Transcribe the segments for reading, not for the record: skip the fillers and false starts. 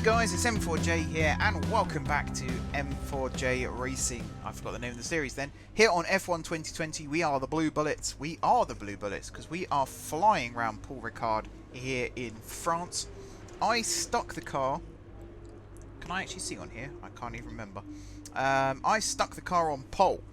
guys, it's M4J here and welcome back to M4J Racing. I forgot the name of the series then. Here on F1 2020 we are the Blue Bullets. We are the Blue Bullets because we are flying around Paul Ricard here in France. I stuck the car. Can I actually see on here? I can't even remember. I stuck the car on pole.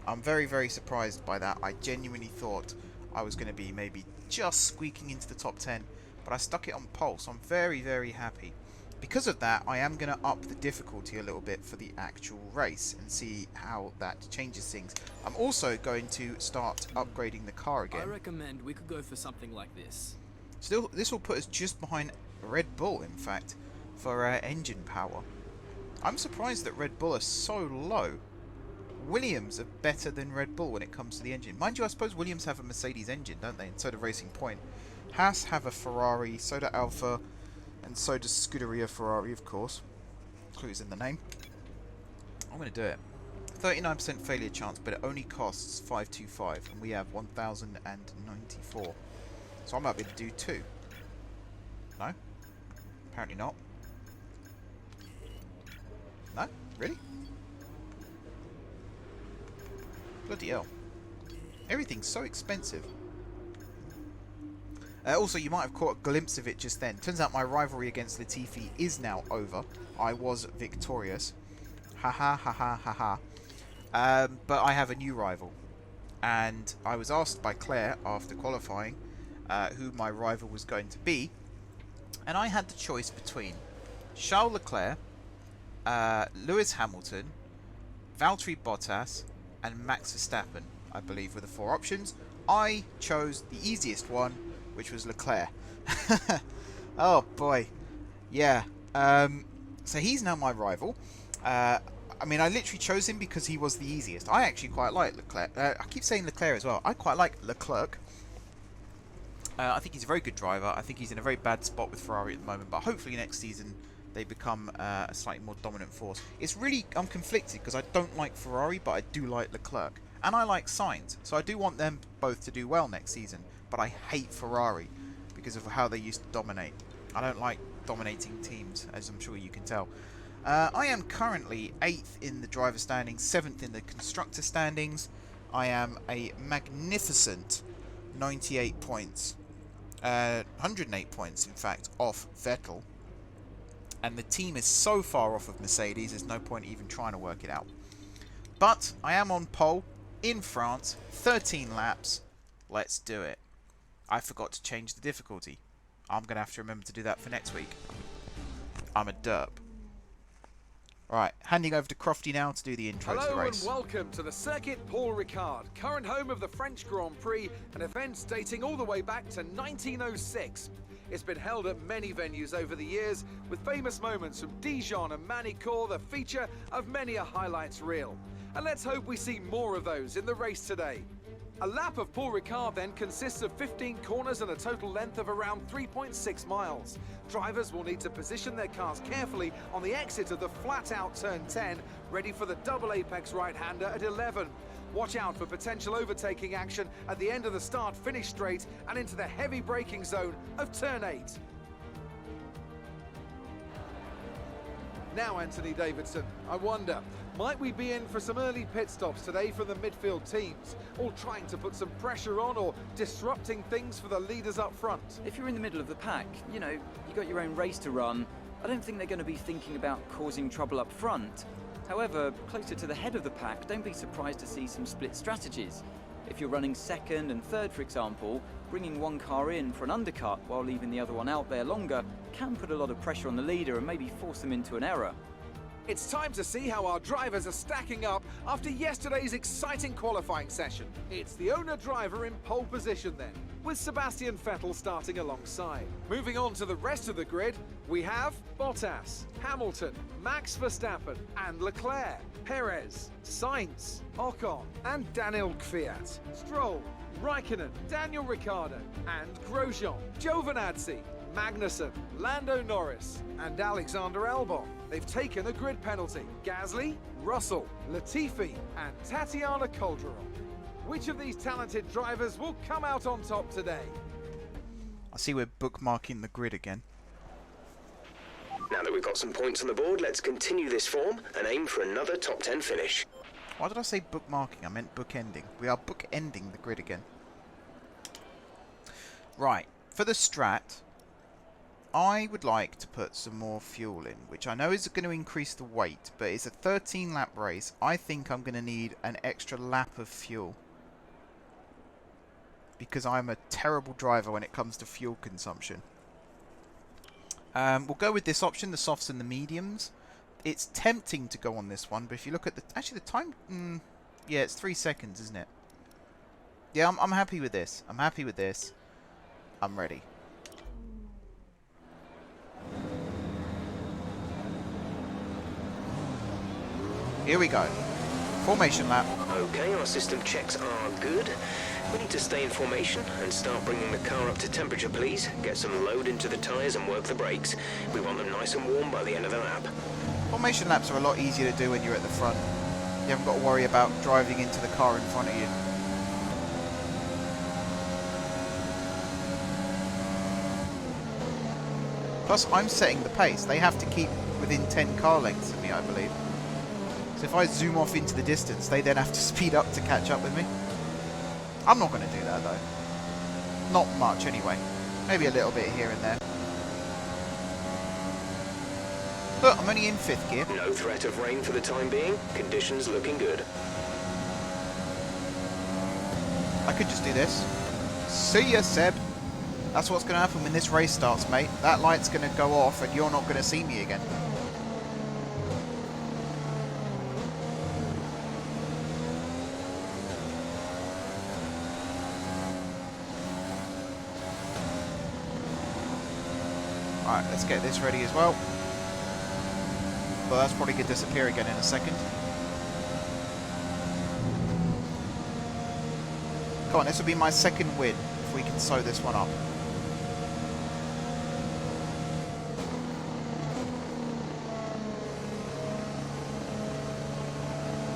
I'm very surprised by that. I genuinely thought I was going to be maybe just squeaking into the top 10. But I stuck it on pole, so I'm very happy. Because of that, I am going to up the difficulty a little bit for the actual race and see how that changes things. I'm also going to start upgrading the car again. I recommend we could go for something like this. Still, this will put us just behind Red Bull, in fact, for engine power. I'm surprised that Red Bull are so low. Williams are better than Red Bull when it comes to the engine. Mind you, I suppose Williams have a Mercedes engine, don't they? And so do Racing Point. Haas have a Ferrari, so do Alfa, and so does Scuderia Ferrari, of course. Clues in the name. I'm going to do it. 39% failure chance, but it only costs 525, and we have 1,094. So I might be able to do 2. No? Apparently not. No? Really? Bloody hell. Everything's so expensive. Also, you might have caught a glimpse of it just then. Turns out my rivalry against Latifi is now over. I was victorious. Ha. But I have a new rival. And I was asked by Claire after qualifying who my rival was going to be. And I had the choice between Charles Leclerc, Lewis Hamilton, Valtteri Bottas, and Max Verstappen, I believe, were the 4 options. I chose the easiest one, which was Leclerc. Oh boy. Yeah. So he's now my rival. I mean, I literally chose him because he was the easiest. I actually quite like Leclerc. I keep saying Leclerc as well. I quite like Leclerc. I think he's a very good driver. I think he's in a very bad spot with Ferrari at the moment. But hopefully next season they become a slightly more dominant force. It's really, I'm conflicted because I don't like Ferrari, but I do like Leclerc. And I like Sainz. So I do want them both to do well next season. But I hate Ferrari because of how they used to dominate. I don't like dominating teams, as I'm sure you can tell. I am currently 8th in the driver standings, 7th in the constructor standings. I am a magnificent 98 points. 108 points, in fact, off Vettel. And the team is so far off of Mercedes, there's no point even trying to work it out. But I am on pole in France, 13 laps. Let's do it. I forgot to change the difficulty. I'm going to have to remember to do that for next week. I'm a derp. Right, handing over to Crofty now to do the intro to the race. Hello and welcome to the circuit Paul Ricard, current home of the French Grand Prix, an event dating all the way back to 1906. It's been held at many venues over the years, with famous moments from Dijon and Manicourt the feature of many a highlights reel. And let's hope we see more of those in the race today. A lap of Paul Ricard then consists of 15 corners and a total length of around 3.6 miles. Drivers will need to position their cars carefully on the exit of the flat-out turn 10, ready for the double apex right-hander at 11. Watch out for potential overtaking action at the end of the start-finish straight and into the heavy braking zone of turn 8. Now, Anthony Davidson, I wonder, might we be in for some early pit stops today from the midfield teams, all trying to put some pressure on or disrupting things for the leaders up front? If you're in the middle of the pack, you know, you got your own race to run. I don't think they're going to be thinking about causing trouble up front. However, closer to the head of the pack, don't be surprised to see some split strategies. If you're running second and third, for example, bringing one car in for an undercut while leaving the other one out there longer can put a lot of pressure on the leader and maybe force them into an error. It's time to see how our drivers are stacking up after yesterday's exciting qualifying session. It's the owner-driver in pole position then, with Sebastian Vettel starting alongside. Moving on to the rest of the grid, we have Bottas, Hamilton, Max Verstappen and Leclerc, Perez, Sainz, Ocon and Daniel Kvyat, Stroll, Raikkonen, Daniel Ricciardo and Grosjean, Giovinazzi, Magnussen, Lando Norris and Alexander Albon. They've taken a grid penalty. Gasly, Russell, Latifi and Tatiana Calderon. Which of these talented drivers will come out on top today? I see we're bookmarking the grid again. Now that we've got some points on the board, let's continue this form and aim for another top 10 finish. Why did I say bookmarking? I meant bookending. We are bookending the grid again. Right, for the strat, I would like to put some more fuel in, which I know is going to increase the weight, but it's a 13 lap race. I think I'm going to need an extra lap of fuel, because I'm a terrible driver when it comes to fuel consumption. We'll go with this option, the softs and the mediums. It's tempting to go on this one, but if you look at the... Actually, the time... yeah, it's 3 seconds, isn't it? Yeah, I'm happy with this. I'm happy with this. I'm ready. Here we go. Formation lap. Okay, our system checks are good. We need to stay in formation and start bringing the car up to temperature, please. Get some load into the tyres and work the brakes. We want them nice and warm by the end of the lap. Formation laps are a lot easier to do when you're at the front. You haven't got to worry about driving into the car in front of you. Plus, I'm setting the pace. They have to keep within 10 car lengths of me, I believe. So if I zoom off into the distance, they then have to speed up to catch up with me. I'm not going to do that, though. Not much, anyway. Maybe a little bit here and there. Look, I'm only in 5th gear. No threat of rain for the time being. Conditions looking good. I could just do this. See ya, Seb. That's what's going to happen when this race starts, mate. That light's going to go off and you're not going to see me again. Alright, let's get this ready as well. Well, that's probably going to disappear again in a second. Come on, this will be my second win if we can sew this one up.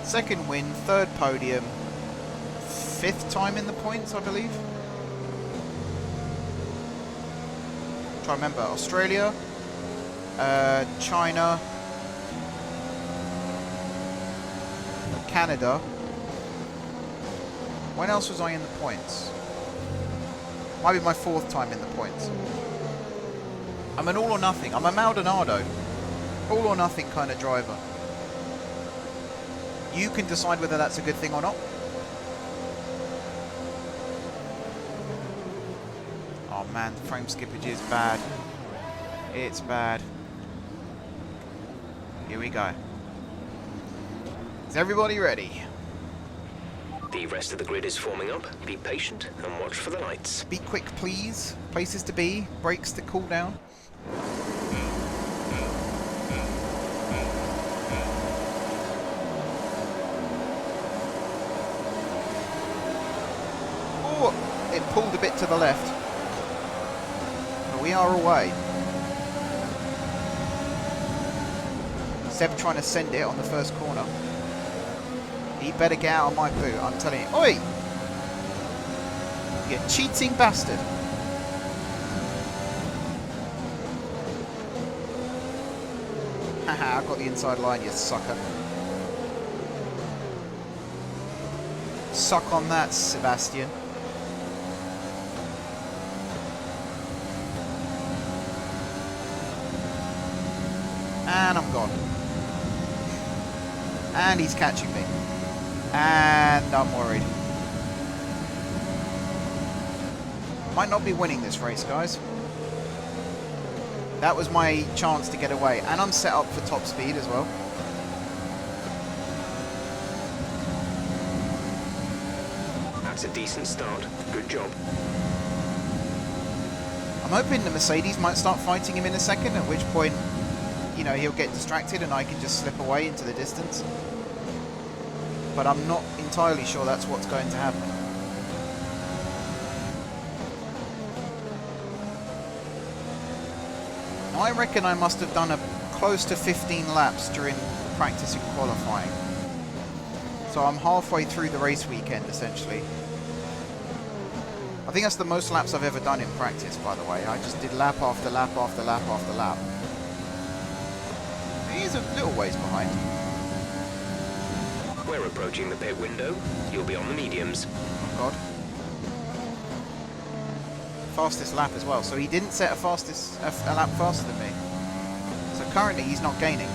Second win, 3rd podium, 5th time in the points, I believe. Try to remember, Australia, China, Canada. When else was I in the points? Might be my 4th time in the points. I'm an all or nothing. I'm a Maldonado. All or nothing kind of driver. You can decide whether that's a good thing or not. Oh man, the frame skippage is bad. It's bad. Here we go. Is everybody ready? The rest of the grid is forming up. Be patient and watch for the lights. Be quick, please. Places to be. Brakes to cool down. Oh, it pulled a bit to the left. But we are away. Seb trying to send it on the first corner. He better get out of my boot, I'm telling you. Oi! You cheating bastard. Haha, I got the inside line, you sucker. Suck on that, Sebastian. And I'm gone. And he's catching me. And I'm worried. Might not be winning this race, guys. That was my chance to get away. And I'm set up for top speed as well. That's a decent start. Good job. I'm hoping the Mercedes might start fighting him in a second, at which point, you know, he'll get distracted and I can just slip away into the distance. But I'm not entirely sure that's what's going to happen. Now, I reckon I must have done close to 15 laps during practice and qualifying. So I'm halfway through the race weekend, essentially. I think that's the most laps I've ever done in practice, by the way. I just did lap after lap after lap after lap. is a little ways behind. We're approaching the pit window. You'll be on the mediums. Oh god. Fastest lap as well. So he didn't set a lap faster than me. So currently he's not gaining.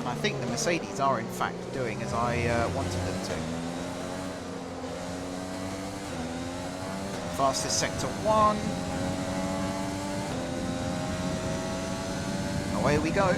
I think the Mercedes are in fact doing as I wanted them to. Fastest sector 1. Away we go.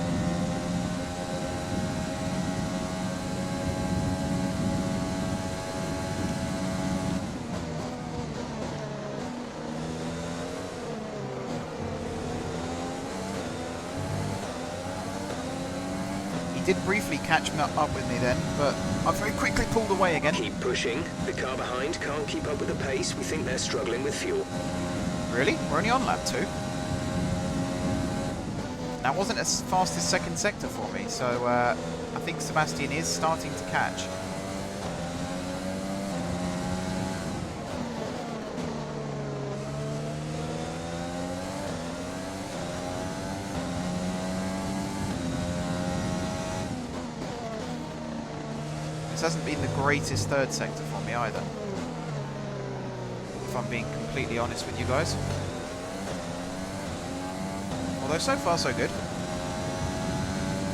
He did briefly catch up with me then, but I very quickly pulled away again. Keep pushing. The car behind can't keep up with the pace. We think they're struggling with fuel. Really? We're only on lap 2? That wasn't as fast as second sector for me, so I think Sebastian is starting to catch. This hasn't been the greatest third sector for me either, if I'm being completely honest with you guys. Although so far so good.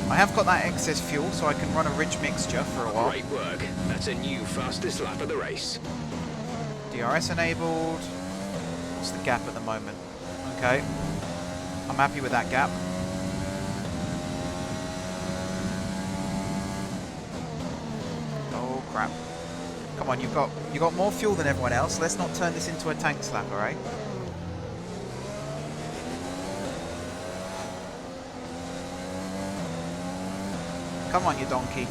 I have got that excess fuel so I can run a rich mixture for a while. Great work. That's a new fastest lap of the race. DRS enabled. What's the gap at the moment? Okay. I'm happy with that gap. Oh crap. Come on, you got more fuel than everyone else. Let's not turn this into a tank slap, alright? Come on, you donkey.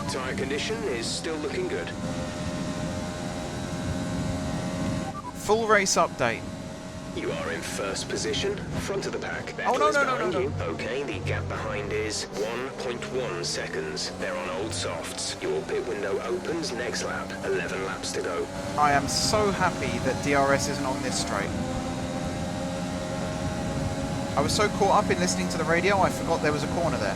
Tyre condition is still looking good. Full race update. You are in first position, front of the pack. Oh, no, Vettel is no, no, behind no, no. you. Okay, the gap behind is 1.1 seconds. They're on old softs. Your pit window opens next lap. 11 laps to go. I am so happy that DRS isn't on this straight. I was so caught up in listening to the radio, I forgot there was a corner there.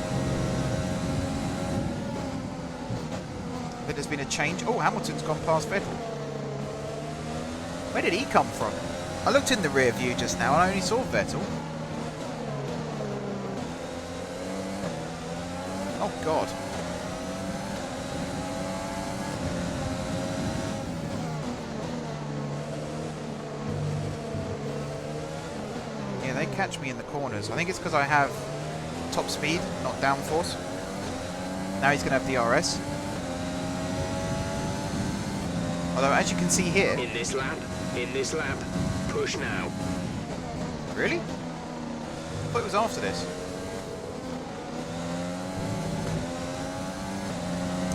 That there's been a change. Oh, Hamilton's gone past Vettel. Where did he come from? I looked in the rear view just now and I only saw Vettel. Oh god. Yeah, they catch me in the corners. I think it's because I have top speed, not downforce. Now he's going to have DRS. Although, as you can see here... In this lap, push now. Really? I thought it was after this.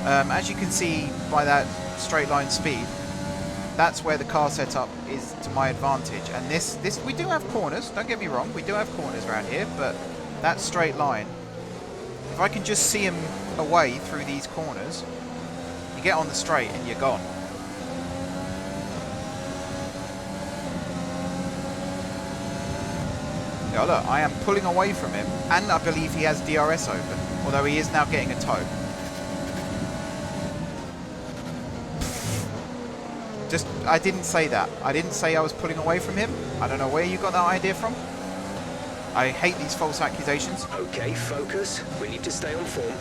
As you can see by that straight line speed, that's where the car setup is to my advantage. And this we do have corners, don't get me wrong, we do have corners around here, but that straight line, if I can just see him away through these corners, you get on the straight and you're gone. Yeah, look, I am pulling away from him, and I believe he has DRS open, although he is now getting a tow. Just, I didn't say that. I didn't say I was pulling away from him. I don't know where you got that idea from. I hate these false accusations. Okay, focus. We need to stay on form.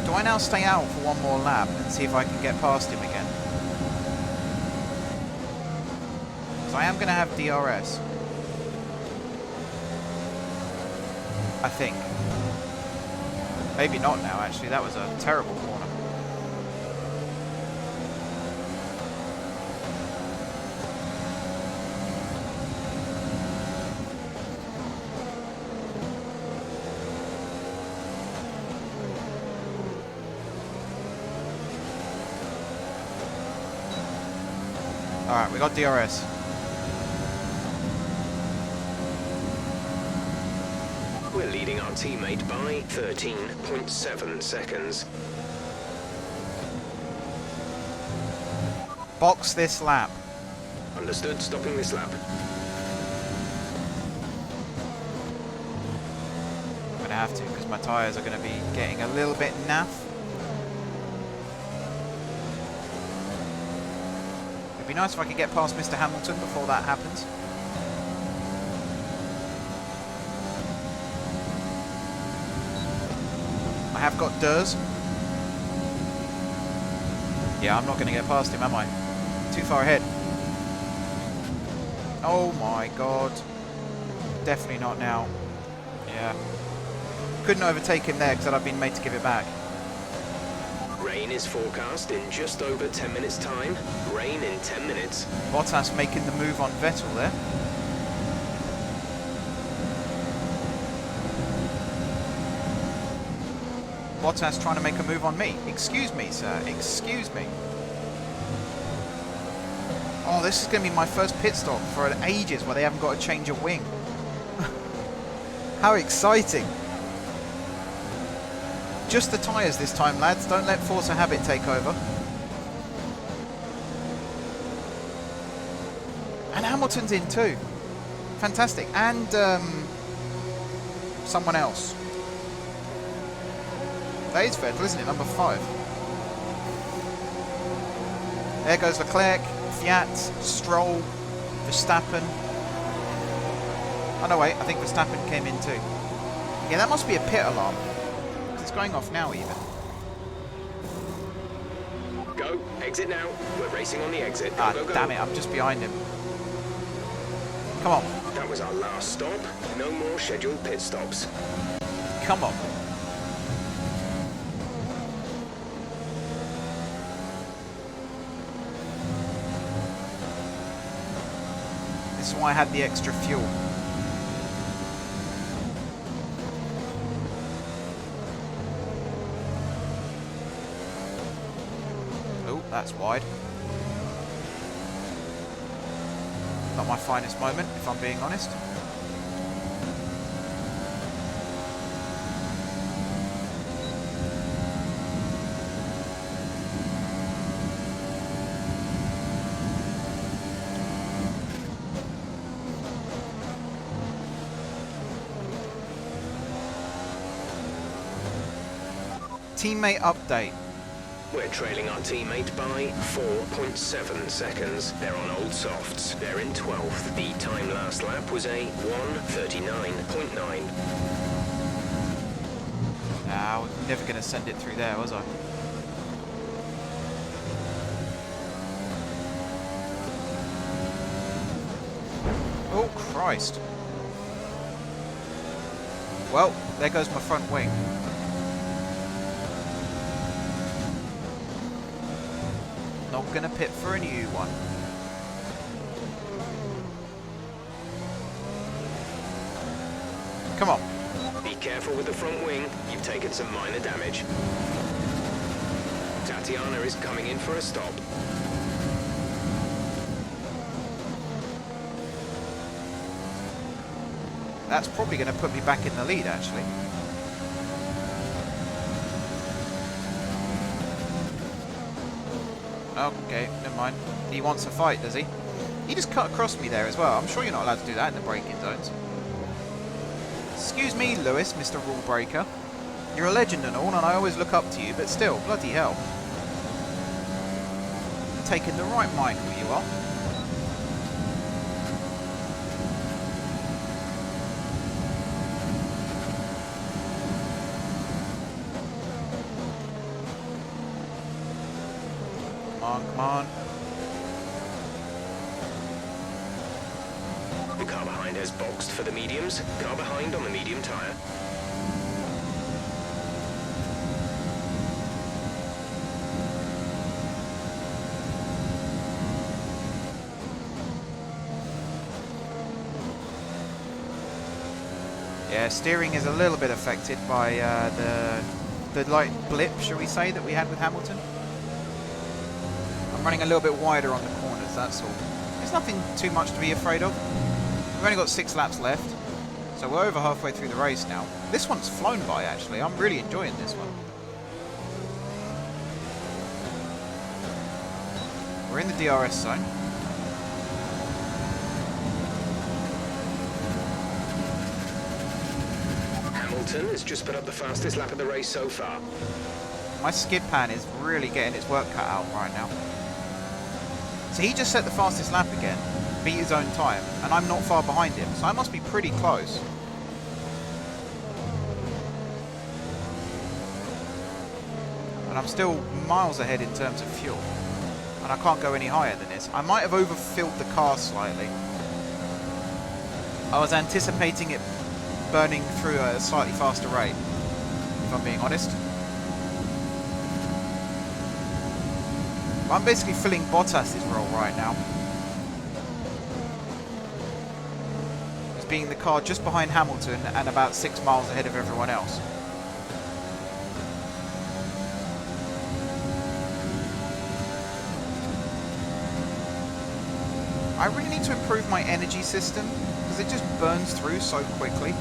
Do I now stay out for one more lap and see if I can get past him again? Because I am going to have DRS. I think. Maybe not now, actually. That was a terrible corner. Alright, we got DRS. We're we're leading our teammate by 13.7 seconds. Box this lap. Understood, stopping this lap. I'm going to have to because my tyres are going to be getting a little bit naff. It'd be nice if I could get past Mr. Hamilton before that happens. I have got Durs. Yeah, I'm not going to get past him, am I? Too far ahead. Oh my god. Definitely not now. Yeah. Couldn't overtake him there because I'd been made to give it back. Rain is forecast in just over 10 minutes time. Rain in 10 minutes. Bottas making the move on Vettel there. Bottas trying to make a move on me. Excuse me, sir. Excuse me. Oh, this is going to be my first pit stop for ages where they haven't got to change a wing. How exciting. Just the tyres this time, lads. Don't let Force a Habit take over. And Hamilton's in too. Fantastic. And someone else. That is Vettel, isn't it? Number 5. There goes Leclerc, Fiat, Stroll, Verstappen. Oh no, wait. I think Verstappen came in too. Yeah, that must be a pit alarm. It's going off now even. Go, exit now. We're racing on the exit. Go, go, go. Damn it, I'm just behind him. Come on. That was our last stop. No more scheduled pit stops. Come on. This is why I had the extra fuel. That's wide. Not my finest moment, if I'm being honest. Teammate update. We're trailing our teammate by 4.7 seconds. They're on old softs. They're in 12th. The time last lap was a 1:39.9. I was never going to send it through there, was I? Oh, Christ. Well, there goes my front wing. Not gonna pit for a new one. Come on. Be careful with the front wing. You've taken some minor damage. Tatiana is coming in for a stop. That's probably going to put me back in the lead, actually. Okay, never mind. He wants a fight, does he? He just cut across me there as well. I'm sure you're not allowed to do that in the braking zones. Excuse me, Lewis, Mr. Rule Breaker. You're a legend and all, and I always look up to you, but still, bloody hell. Taking the right, Michael, you are. Come on. The car behind has boxed for the mediums. Car behind on the medium tyre. Yeah, steering is a little bit affected by the light blip, shall we say, that we had with Hamilton. I'm running a little bit wider on the corners, that's all. There's nothing too much to be afraid of. We've only got 6 laps left, so So we're over halfway through the race now. This one's flown by, actually. I'm really enjoying this one. We're in the DRS zone. Hamilton has just put up the fastest lap of the race so far. My skid pan is really getting its work cut out right now. So he just set the fastest lap again, beat his own time, and I'm not far behind him, so I must be pretty close. And I'm still miles ahead in terms of fuel. And I can't go any higher than this. I might have overfilled the car slightly. I was anticipating it burning through at a slightly faster rate, if I'm being honest. I'm basically filling Bottas's role right now, as being the car just behind Hamilton and about 6 miles ahead of everyone else. I really need to improve my energy system, because it just burns through so quickly.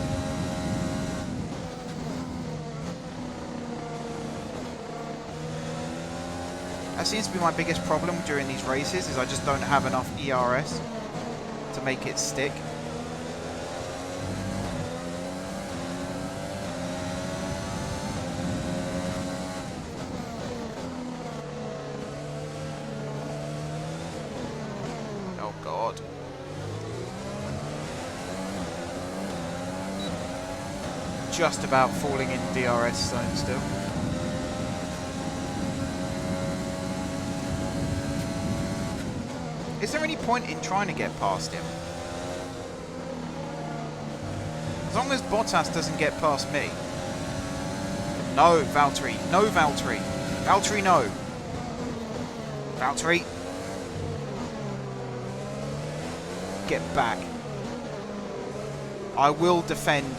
That seems to be my biggest problem during these races, is I just don't have enough ERS to make it stick. Oh God. Just about falling in DRS zone still. Is there any point in trying to get past him? As long as Bottas doesn't get past me. No, Valtteri. No, Valtteri. Valtteri, no. Valtteri. Get back. I will defend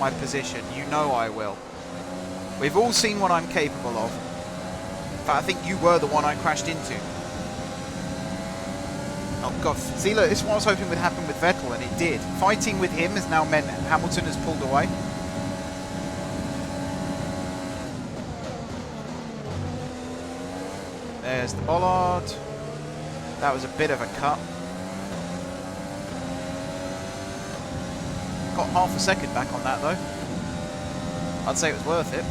my position. You know I will. We've all seen what I'm capable of. But I think you were the one I crashed into. Oh God, see look, this is what I was hoping would happen with Vettel, and it did. Fighting with him has now meant Hamilton has pulled away. There's the bollard. That was a bit of a cut. Got half a second back on that though. I'd say it was worth it.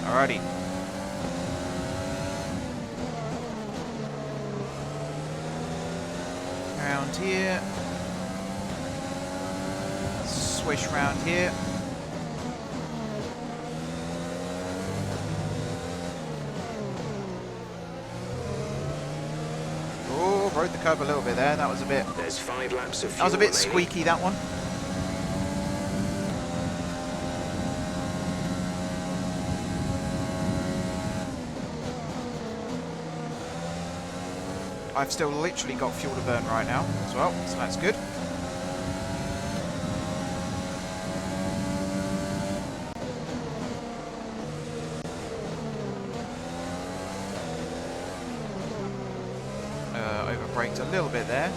Alrighty. Around here. Swish round here. Oh, rode the curb a little bit there. That was a bit. There's 5 laps of fuel. That was a bit remaining. squeaky, that one. I've still literally got fuel to burn right now as well, so that's good. Overbraked a little bit there.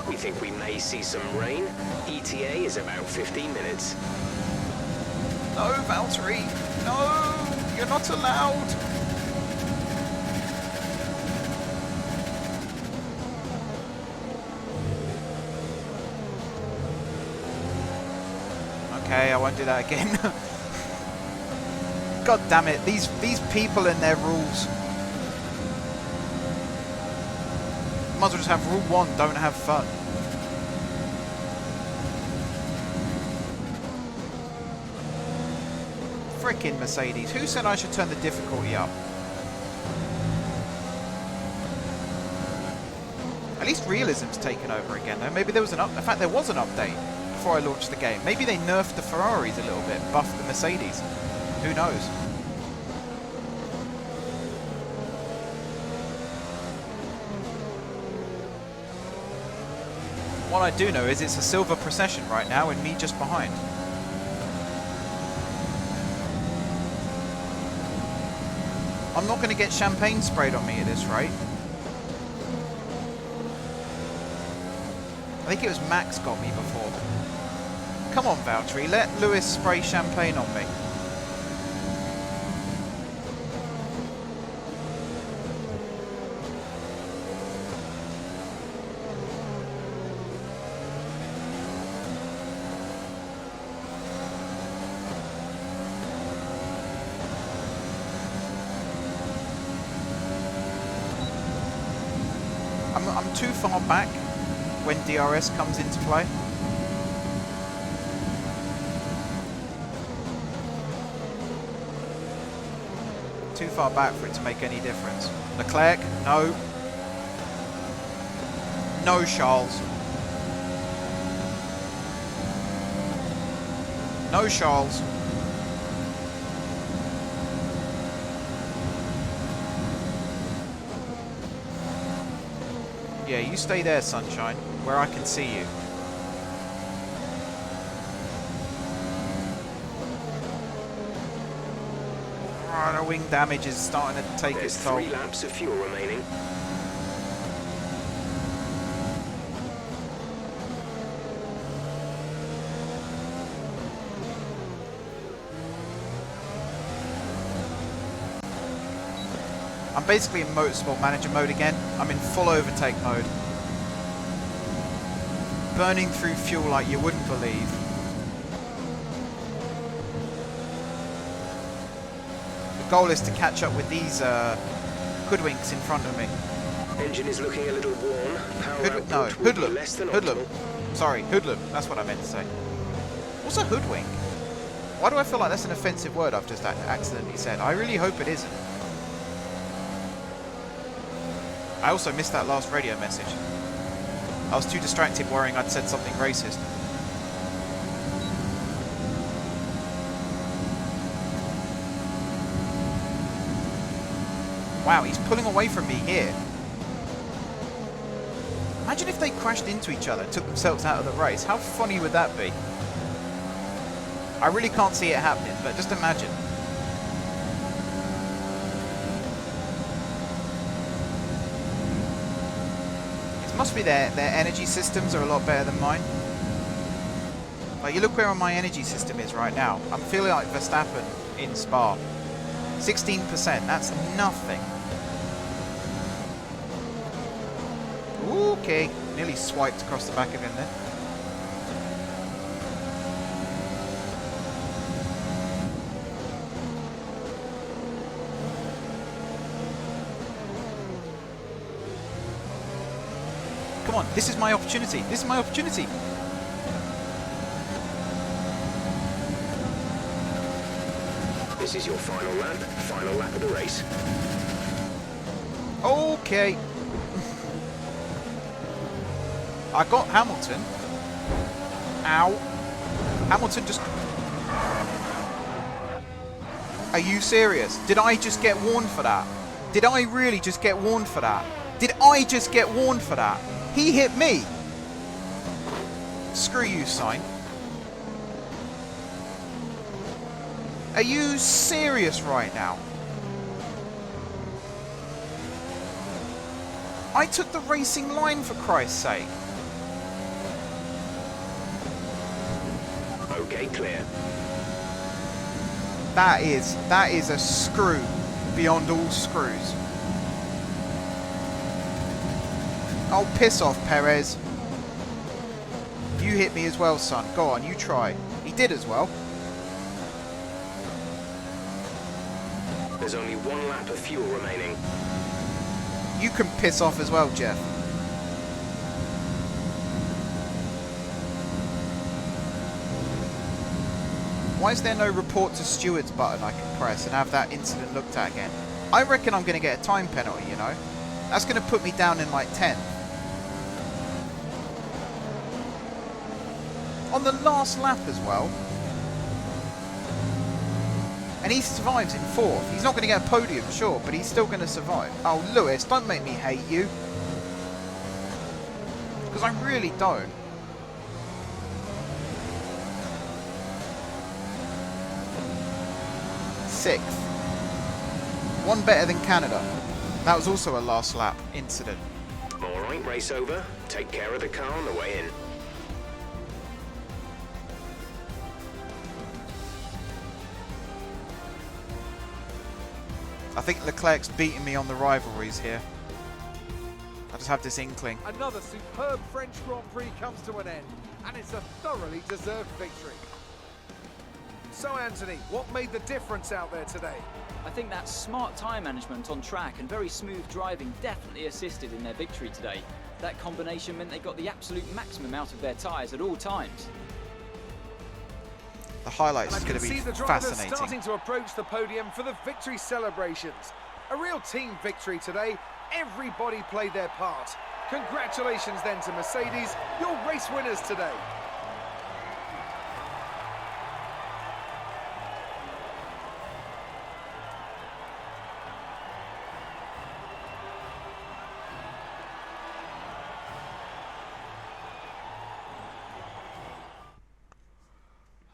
We think we may see some rain. ETA is about 15 minutes. No, Valtteri! No! You're not allowed! Okay, I won't do that again. God damn it, these people and their rules. Might as well just have rule 1, don't have fun. Frickin' Mercedes. Who said I should turn the difficulty up? At least realism's taken over again though. Maybe there was in fact there was an update before I launched the game. Maybe they nerfed the Ferraris a little bit, buffed the Mercedes. Who knows? What I do know is it's a silver procession right now and me just behind. I'm not going to get champagne sprayed on me at this rate. I think it was Max got me before. Come on, Valtteri, let Lewis spray champagne on me. I'm too far back when DRS comes into play. Too far back for it to make any difference. Leclerc, no. No, Charles. No, Charles. Yeah, you stay there, Sunshine, where I can see you. Oh, the wing damage is starting to take its toll. There's 3 laps of fuel remaining. I'm basically in motorsport manager mode again. I'm in full overtake mode. Burning through fuel like you wouldn't believe. The goal is to catch up with these hoodwinks in front of me. Engine is looking a little worn. Power Hoodlum. less than Hoodlum. optimal. Sorry, hoodlum. That's what I meant to say. What's a hoodwink? Why do I feel like that's an offensive word I've just accidentally said? I really hope it isn't. I also missed that last radio message. I was too distracted worrying I'd said something racist. Wow, he's pulling away from me here. Imagine if they crashed into each other and took themselves out of the race. How funny would that be? I really can't see it happening, but just imagine. Must be their energy systems are a lot better than mine. Like, you look where my energy system is right now. I'm feeling like Verstappen in Spa. 16%, that's nothing. Okay, nearly swiped across the back of him there. Come on, this is my opportunity. This is my opportunity. This is your final lap of the race. Okay. I got Hamilton. Ow. Hamilton just... Are you serious? Did I just get warned for that? Did I really just get warned for that? Did I just get warned for that? He hit me. Screw you, sign. Are you serious right now? I took the racing line, for Christ's sake. Okay, clear. That is a screw beyond all screws. Oh, piss off, Perez. You hit me as well, son. Go on, you try. He did as well. There's only 1 lap of fuel remaining. You can piss off as well, Jeff. Why is there no report to stewards button I can press and have that incident looked at again? I reckon I'm going to get a time penalty, you know. That's going to put me down in like 10th. On the last lap as well. And he survives in 4th. He's not going to get a podium, sure, but he's still going to survive. Oh, Lewis, don't make me hate you. Because I really don't. 26th. One better than Canada. That was also a last lap incident. Alright, race over. Take care of the car on the way in. I think Leclerc's beating me on the rivalries here. I just have this inkling. Another superb French Grand Prix comes to an end, and it's a thoroughly deserved victory. So Anthony, what made the difference out there today? I think that smart tyre management on track and very smooth driving definitely assisted in their victory today. That combination meant they got the absolute maximum out of their tyres at all times. The highlights is And I going can to be see the drivers fascinating. starting to approach the podium for the victory celebrations. A real team victory today. Everybody played their part. Congratulations then to Mercedes, your race winners today.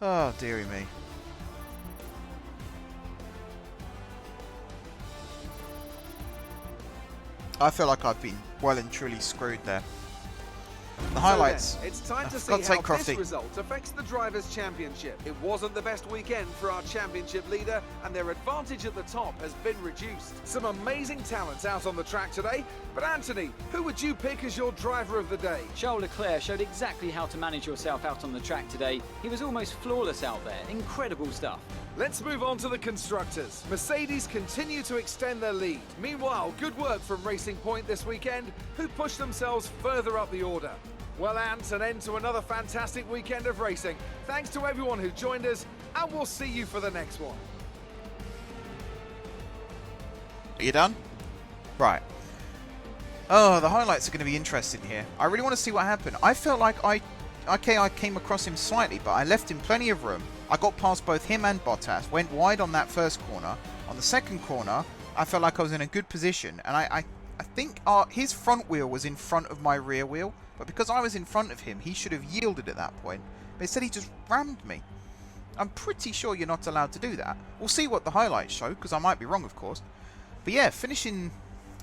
Oh, dearie me. I feel like I've been well and truly screwed there. The highlights. So then, it's time to For see God's how sake, Crofty. this result affects the Drivers' Championship. It wasn't the best weekend for our championship leader, and their advantage at the top has been reduced. Some amazing talents out on the track today, but Anthony, who would you pick as your driver of the day? Charles Leclerc showed exactly how to manage yourself out on the track today. He was almost flawless out there. Incredible stuff. Let's move on to the constructors. Mercedes continue to extend their lead. Meanwhile, good work from Racing Point this weekend, who pushed themselves further up the order. Well, Ant, an end to another fantastic weekend of racing. Thanks to everyone who joined us, and we'll see you for the next one. Are you done? Right. Oh, the highlights are going to be interesting here. I really want to see what happened. I felt like I came across him slightly, but I left him plenty of room. I got past both him and Bottas, went wide on that first corner. On the second corner, I felt like I was in a good position, and I think his front wheel was in front of my rear wheel, but because I was in front of him, he should have yielded at that point. But instead, he just rammed me. I'm pretty sure you're not allowed to do that. We'll see what the highlights show, because I might be wrong, of course. But yeah, finishing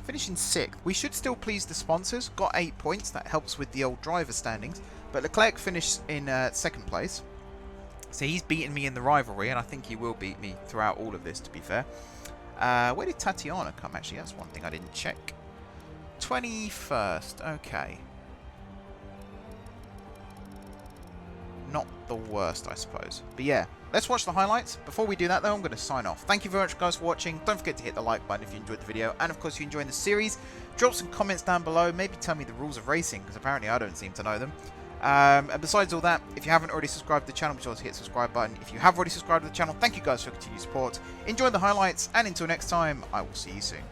6th. We should still please the sponsors. Got 8 points. That helps with the old driver standings. But Leclerc finished in 2nd place. So he's beaten me in the rivalry, and I think he will beat me throughout all of this, to be fair. Where did Tatiana come? Actually, that's one thing I didn't check. 21st. Okay. Not the worst, I suppose. But yeah, let's watch the highlights. Before we do that, though, I'm going to sign off. Thank you very much, guys, for watching. Don't forget to hit the like button if you enjoyed the video. And, of course, if you enjoyed the series, drop some comments down below. Maybe tell me the rules of racing, because apparently I don't seem to know them. And besides all that, if you haven't already subscribed to the channel, be sure to hit the subscribe button. If you have already subscribed to the channel, thank you guys for your continued support. Enjoy the highlights, and until next time, I will see you soon.